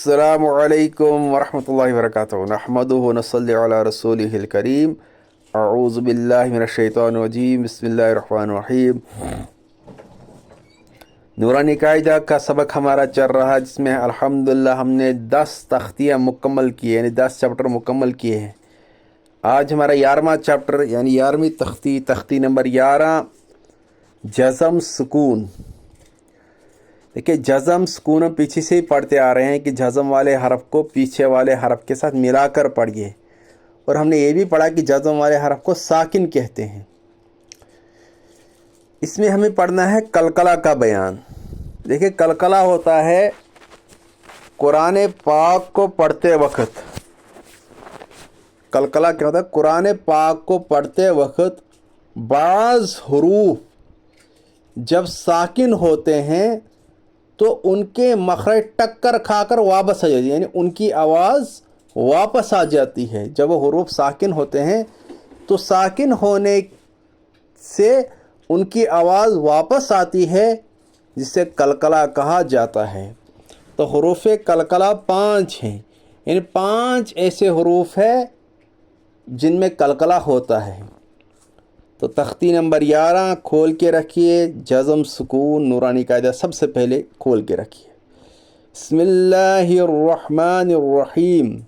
अस्सलामु अलैकुम वरहमतुल्लाहि वबरकातुहू नहमदुहु व नसल्ली अला रसूलिहिल करीम अऊज़ु बिल्लाहि मिनश शैतानिर रजीम बिस्मिल्लाहिर रहमानिर रहीम। नूरानी कायदा का सबक हमारा चल रहा है, जिसमें अल्हम्दुलिल्लाह हमने 10 तख्तियाँ मुकम्मल की, यानी 10 चैप्टर मुकम्मल किए हैं। आज हमारा 11वां चैप्टर यानी 11वीं तख्ती नंबर 11 जज़म सुकून। देखिए, जज़म सुकून हम पीछे से ही पढ़ते आ रहे हैं कि जज़म वाले हरफ को पीछे वाले हरफ के साथ मिलाकर पढ़िए, और हमने ये भी पढ़ा कि जज़म वाले हरफ को साकिन कहते हैं। इसमें हमें पढ़ना है कलकला का बयान। देखिए, कलकला होता है कुरान पाक को पढ़ते वक्त। कलकला क्या होता है? कुरान पाक को पढ़ते वक्त बाज़ हुरूफ जब साकिन होते हैं तो उनके मखरज टक्कर खाकर वापस आ जाती है, यानी उनकी आवाज़ वापस आ जाती है। जब वो हुरूफ साकिन होते हैं तो साकिन होने से उनकी आवाज़ वापस आती है, जिसे कलकला कहा जाता है। तो हुरूफ कलकला 5 हैं, यानी 5 ऐसे हुरूफ है जिनमें कलकला होता है। तो तख्ती नंबर 11 खोल के रखिए। जज़म सुकून नूरानी कायदा सबसे पहले खोल के रखिए। बिस्मिल्लाहिर्रहमानिर्रहीम।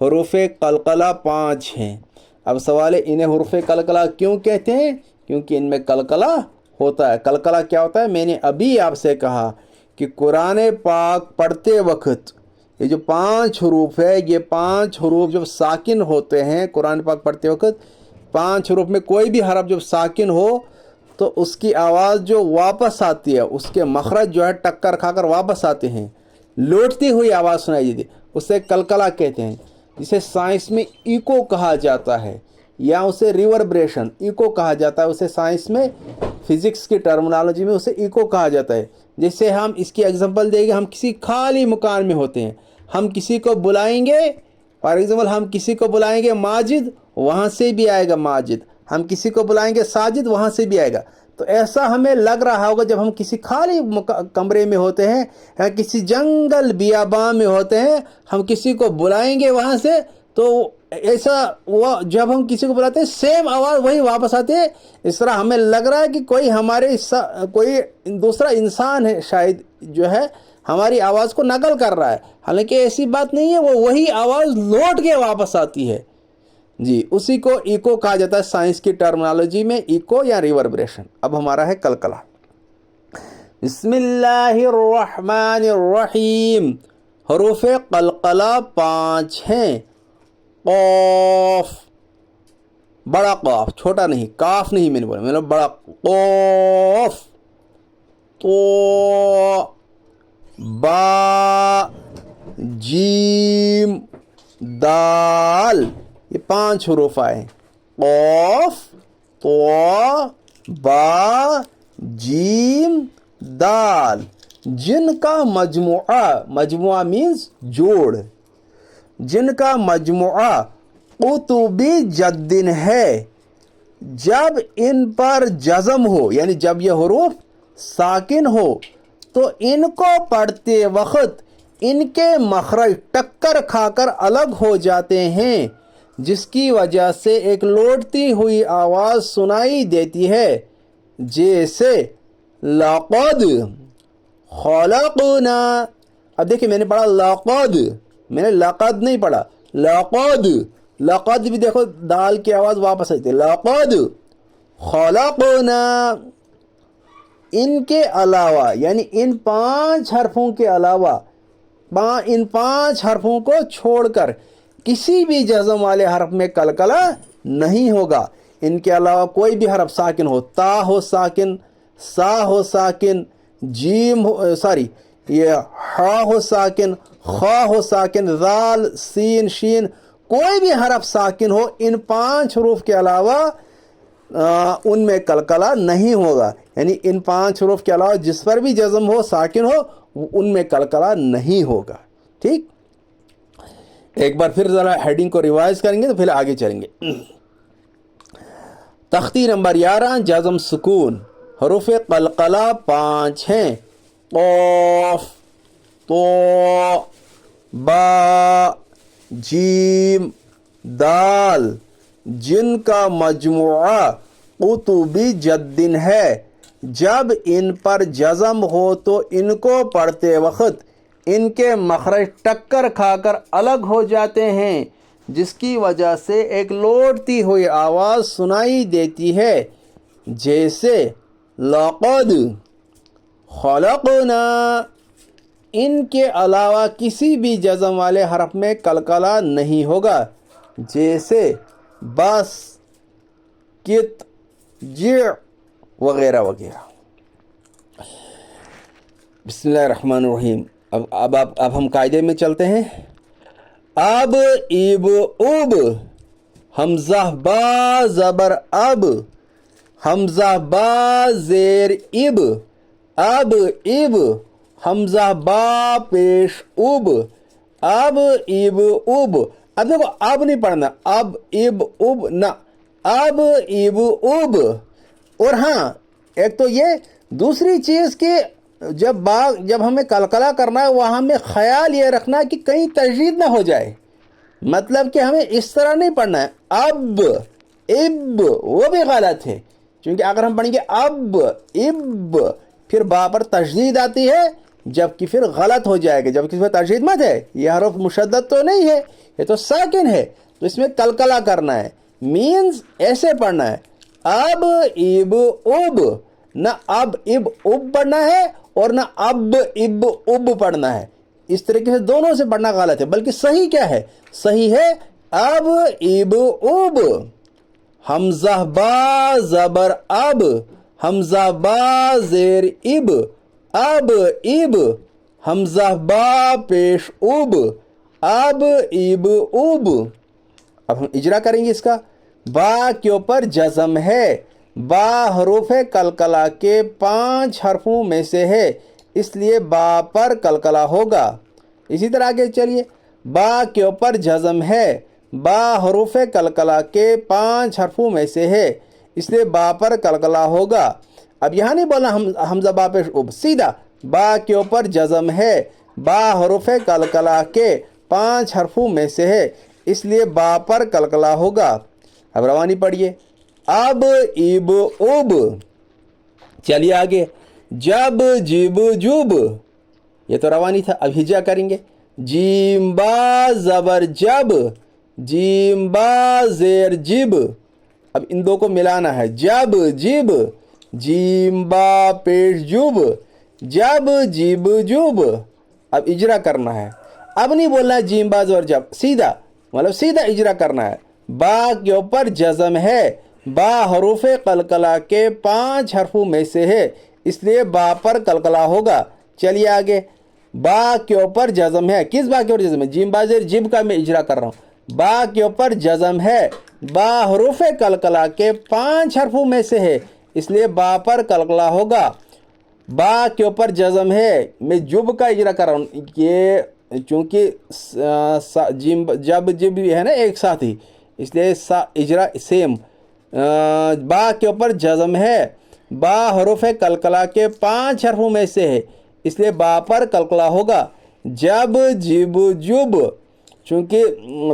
हुरूफ कलकला 5 हैं। अब सवाल है, इन्हें हुरूफ कलकला क्यों कहते हैं? क्योंकि इनमें कलकला होता है। कलकला क्या होता है? मैंने अभी आपसे कहा कि कुरान पाक पढ़ते वक्त ये जो 5 हुरूफ है, ये 5 हुरूफ जब साकिन होते हैं कुरान पाक पढ़ते वक्त, 5 हुरूफ में कोई भी हरफ जब साकिन हो तो उसकी आवाज़ जो वापस आती है, उसके मखरज जो है टक्कर खाकर वापस आते हैं, लौटती हुई आवाज़ सुनाई देती है, उसे कलकला कहते हैं। जिसे साइंस में इको कहा जाता है, या उसे रिवर्ब्रेशन इको कहा जाता है। उसे साइंस में फिज़िक्स की टर्मिनोलॉजी में उसे इको कहा जाता है। जैसे हम इसकी एग्जांपल देंगे, हम किसी खाली मकान में होते हैं, हम किसी को बुलाएंगे, फॉर एग्जांपल हम किसी को बुलाएंगे माजिद, वहाँ से भी आएगा माजिद। हम किसी को बुलाएंगे साजिद, वहाँ से भी आएगा। तो ऐसा हमें लग रहा होगा जब हम किसी खाली कमरे में होते हैं या किसी जंगल बियाबान में होते हैं, हम किसी को बुलाएंगे वहाँ से, तो ऐसा वो जब हम किसी को बुलाते हैं सेम आवाज़ वही वापस आती है। इस तरह हमें लग रहा है कि कोई हमारे कोई दूसरा इंसान है शायद, जो है हमारी आवाज़ को नकल कर रहा है। हालांकि ऐसी बात नहीं है, वो वही आवाज़ लौट के वापस आती है। जी, उसी को इको कहा जाता है साइंस की टर्मिनोलॉजी में, इको या रिवर्ब्रेशन। अब हमारा है कलकला। बिस्मिल्लाहिर्रहमानिर्रहीम। हुरूफ कलकला 5 हैं। क़ाफ़, बड़ा क़ाफ़, छोटा नहीं, काफ नहीं मैंने बोला, मैंने बड़ा क़ाफ़। तो बा जीम दाल, ये 5 हुरूफ आए। क़ाफ़, तो, बा, जीम, दाल, जिनका मजमुआ मीन्स जोड़, जिनका मजमुआ क़ुतुबी जद्दिन है। जब इन पर जज़म हो, यानी जब ये हुरूफ साकिन हो, तो इनको पढ़ते वक्त इनके मखरज टक्कर खाकर अलग हो जाते हैं, जिसकी वजह से एक लौटती हुई आवाज़ सुनाई देती है, जैसे लक़द खलक़ना। अब देखिए, मैंने पढ़ा लक़द, मैंने लक़द नहीं पढ़ा, लक़द। लक़द भी देखो दाल की आवाज़ वापस आती है, लक़द खलक़ना। इनके अलावा, यानी इन 5 हरफों के अलावा, इन 5 हरफों को छोड़कर किसी भी जज़म वाले हरफ में कलकला नहीं होगा। इनके अलावा कोई भी हरफ साकिन हो, ता हो साकिन, सा हो साकिन, जीम हो, ये हा हो साकिन, खा हो साकिन, जाल, सीन, शीन, कोई भी हरफ साकिन हो, इन 5 हुरूफ के अलावा उनमें कलकला नहीं होगा। यानी इन 5 हुरूफ के अलावा जिस पर भी जज़म हो, साकिन हो, उनमें कलकला नहीं होगा। ठीक, एक बार फिर ज़रा हेडिंग को रिवाइज करेंगे तो फिर आगे चलेंगे। तख्ती नंबर 11 जज़म सुकून। हुरूफ कलकला 5 हैं। क़ाफ़, तो, बा, जीम, दाल, जिनका मजमुआ कुतुबी जद्दिन है। जब इन पर जज़म हो तो इनको पढ़ते वक्त इनके मखरज टक्कर खाकर अलग हो जाते हैं, जिसकी वजह से एक लौटती हुई आवाज़ सुनाई देती है, जैसे लक़द खलक़ना। इनके अलावा किसी भी जज़म वाले हरफ में कलकला नहीं होगा, जैसे बस, कित, जी वगैरह वगैरह। बिस्मिल्लाहिर्रहमानिर्रहीम। अब हम कायदे में चलते हैं। अब, इब, उब, हमज़ा बा ज़बर अब, हमज़ा बा ज़ेर इब, अब, इब, हमज़ा बा पेश उब, अब, इब, उब। अब देखो, अब नहीं पढ़ना, अब, इब, उब ना, अब, इब, उब। और हाँ, एक तो ये दूसरी चीज़ कि जब हमें कलकला करना है, वहाँ हमें ख्याल ये रखना कि कहीं तशदीद ना हो जाए। मतलब कि हमें इस तरह नहीं पढ़ना है अब, इब, वो भी गलत है, क्योंकि अगर हम पढ़ेंगे अब, इब, फिर बा पर तशदीद आती है, जबकि फिर गलत हो जाएगा। जबकि इसमें तशदीद मत है, यह हरफ मुशद्दद तो नहीं है, ये तो साकिन है, तो इसमें कलकला करना है। मीन्स ऐसे पढ़ना है, अब, इब, उब, ना अब, इब, उब पढ़ना है और ना अब, इब, उब पढ़ना है। इस तरीके से दोनों से पढ़ना गलत है। बल्कि सही क्या है? सही है अब, इब, उब, हमज़ा बा ज़बर अब, हमज़ा बा ज़ेर इब, अब, इब, हमज़ा बा पेश उब, अब, इब, उब। अब हम इजरा करेंगे इसका। बा के ऊपर जज़म है। बा हरूफ कलकला के 5 हरफों में से है, इसलिए बा पर कलकला होगा। इसी तरह आगे चलिए। बा के ऊपर जज़म है। बा हरूफ कलकला के 5 हरफों में से है, इसलिए बा पर कलकला होगा। अब यहाँ नहीं बोलना हमज़ा बा पेश उब, सीधा बा के ऊपर जज़म है। बा हरूफ कलकला के 5 हरफों में से है, इसलिए बा पर कलकला होगा। अब रवानी पढ़िए। अब, इब, उब। चलिए आगे। जब, जिब, जुब। ये तो रवानी था। अब हिजा करेंगे। जीम बा ज़बर जब, जीम बा ज़ेर जिब। अब इन दो को मिलाना है। जब, जिब, जीम बा पेश जुब, जब, जिब, जुब। अब इजरा करना है। अब नहीं बोलना है जीम बा ज़बर जब, सीधा मतलब सीधा इजरा करना है। बा के ऊपर जज़म है। बा हरूफ कलकला के 5 हरफों में से है, इसलिए बा पर कलकला होगा। चलिए आगे। बा के ऊपर जज़म है। किस बा के ऊपर जज़म है? जीम बा ज़ेर जिब का मैं इजरा कर रहा हूँ। बा के ऊपर जज़म है। बा हरूफ कलकला के 5 हरफों में से है, इसलिए बा पर कलकला होगा। बा के ऊपर जज़म है। मैं जुब का इजरा कर रहा हूँ, ये चूँकि जिम जब जिब है ना एक साथ ही, इसलिए इजरा सेम। बा के ऊपर जज़म है। बा हरूफ कलकला के 5 हरफों में से है, इसलिए बा पर कलकला होगा। जब, जिब, जुब, चूँकि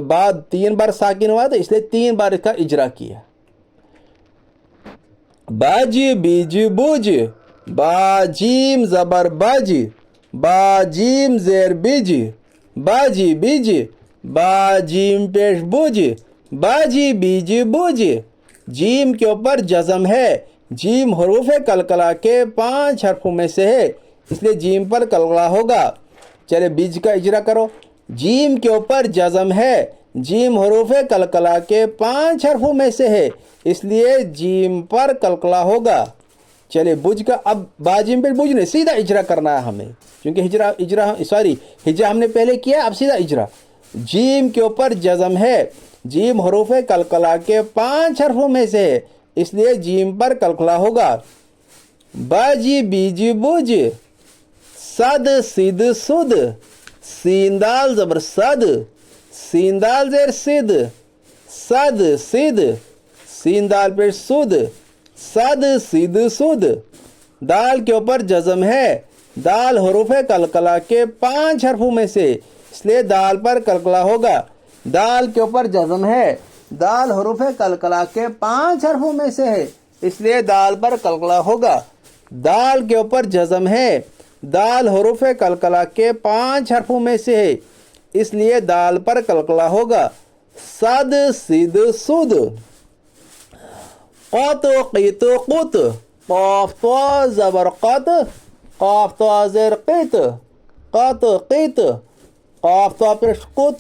बा 3 बार साकिन हुआ तो इसलिए 3 बार इसका इजरा किया। बज, बिज, बुज। बाजीम ज़बर बज, बाजीम ज़ेर बिज, बाजी, बिज, बाजीम पेश बुज, बाजी, बीज, बुज। जीम के ऊपर जज़म है। जीम हरूफ कलकला के 5 हरफों में से है, इसलिए जीम पर कलकला होगा। चले बीज का इजरा करो। जीम के ऊपर जज़म है। जीम हरूफ कलकला के 5 हरफों में से है, इसलिए जीम पर कलकला होगा। चले बुज का। अब बाजीम पे बुज नहीं, सीधा इजरा करना है हमें, क्योंकि हिजा हमने पहले किया, अब सीधा इजरा। जीम के ऊपर जज़म है। जीम हरूफ कलकला के 5 हरफों में से है, इसलिए जीम पर कलकला होगा। बाजी, बीज, बुज। सद, सिद, सुद। सींदाल ज़बर सद, सींदाल ज़ेर सिद, सद, सिद, सींदाल पे सुद, सद, सिद, सुद। दाल के ऊपर जज़म है। दाल हरूफ कलकला के 5 हरफों में से, इसलिए दाल पर कलकला होगा। दाल के ऊपर जज़म है, दाल हरूफ कलकला के 5 हरफों में से है, इसलिए दाल पर कलकला होगा। दाल के ऊपर जज़म है, दाल हरूफ कलकला के 5 हरफों में से है, इसलिए दाल पर कलकला होगा। सद सिद सुद, क़त क़ित क़ुत, क़ाफ तो ज़बर क़त, क़ाफ तो ज़ेर क़ित, क़त क़ित, क़ाफ तो पेश क़ुत,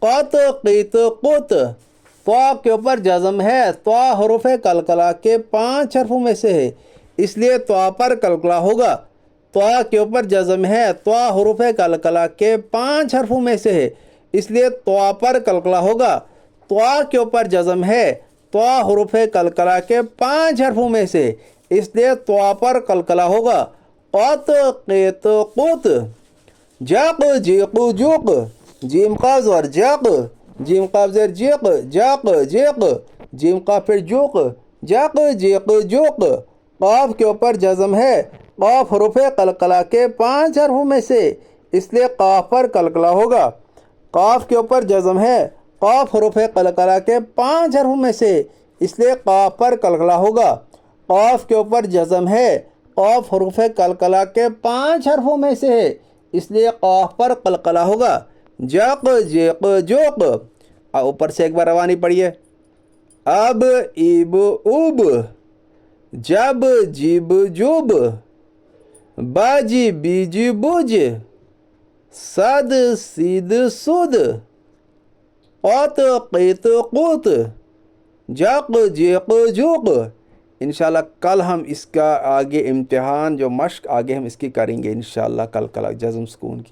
क़त क़ित क़ुत। त्वा के ऊपर जज़म है, त्वा हरूफ कलकला के 5 हरफों में से है, इसलिए त्वा पर कलकला होगा। त्वा के ऊपर जज़म है, त्वा हरूफ कलकला के 5 हरफों में से है, इसलिए त्वा पर कलकला होगा। त्वा के ऊपर जज़म है, त्वा हरूफ कलकला के 5 हरफों में से, इसलिए त्वा पर कलकला होगा। क़त क़ित क़ुत, जक़ जिक़ जुक़, जीम क़ाफ़ ज़बर जक़, जीम क़ाफ़ ज़ेर जिक़, जक़ जिक़, जीम क़ाफ़ फिर जुक़, जक़ जिक़ जुक़। क़ाफ़ के ऊपर जज़म है, क़ाफ़ हरूफ कलकला के 5 हरफों में से, इसलिए क़ाफ़ पर कलकला होगा। क़ाफ़ के ऊपर जज़म है, क़ाफ़ हरूफ कलकला के 5 हरफों में से, इसलिए क़ाफ़ पर कलकला होगा। क़ाफ़ के ऊपर जज़म है, क़ाफ़ हरूफ कलकला के 5 हरफों में से है, इसलिए क़ाफ़ पर कलकला होगा। जक़ जिक़ जुक़। अब ऊपर से एक बार रवानी पढ़िए। अब इब उब, जब जिब जुब, बज बीज बुज, सद सिद सुद, क़त क़ित क़ुत, जक़ जिक़ जुक़। इंशाल्लाह कल हम इसका आगे इम्तिहान जो मश्क आगे हम इसकी करेंगे इंशाल्लाह कल जज़म सुकून की।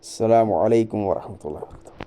अस्सलामु अलैकुम वरहमतुल्लाहि।